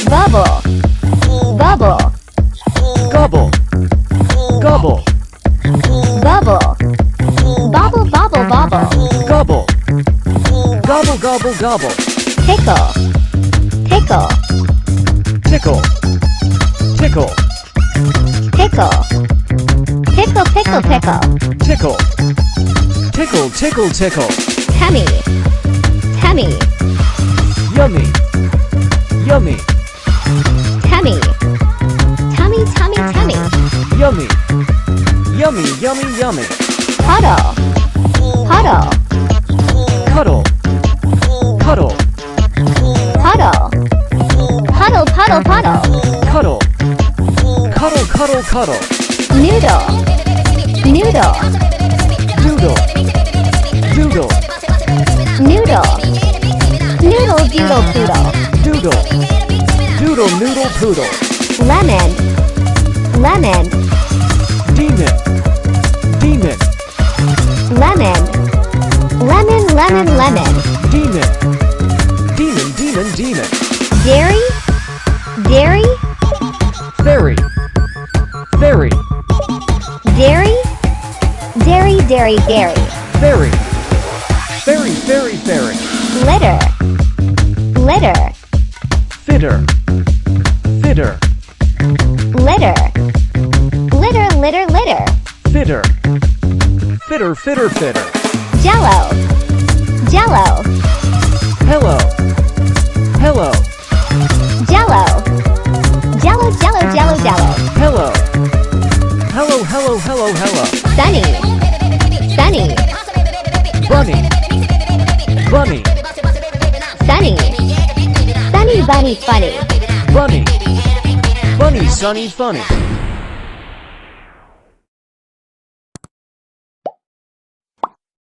Bubble. Bubble. Gobble. Gobble. Bubble. Bobble, bobble, bobble. Gobble. Gobble, gobble, gobble. Tickle. Tickle. Tickle. Tickle. Tickle. Tickle, tickle, tickle. Tickle. Tickle, tickle, tickle. Tummy. Tummy. Yummy. Yummy. Tummy. Tummy, tummy, tummy. Yummy. Yummy, yummy, yummy. Puddle. Puddle. Cuddle. Cuddle. Puddle. Puddle, puddle, puddle. Cuddle. Cuddle, cuddle, cuddle. Noodle. Noodle. Doodle. Doodle. Noodle. Noodle, doodle, poodle. Doodle. Doodle, noodle, poodle. Lemon. Lemon. Demon. Demon. Lemon. Lemon, lemon, lemon. Demon. Demon, demon, demon. Dairy. Dairy. Fairy. Fairy. Dairy. Dairy, dairy, dairy. Fairy. Fairy, fairy, fairy. Litter. Litter. Fitter. Fitter. Litter. Litter, litter, litter. Fitter. Fitter, fitter, fitter. Jello. Jello. Hello. Hello. Jello. Jello, jello, jello, jello. Hello. Hello, hello, hello, hello. Sunny. Sunny. Bunny. Bunny. Sunny. Sunny, bunny, funny. Bunny. Bunny, sunny, funny.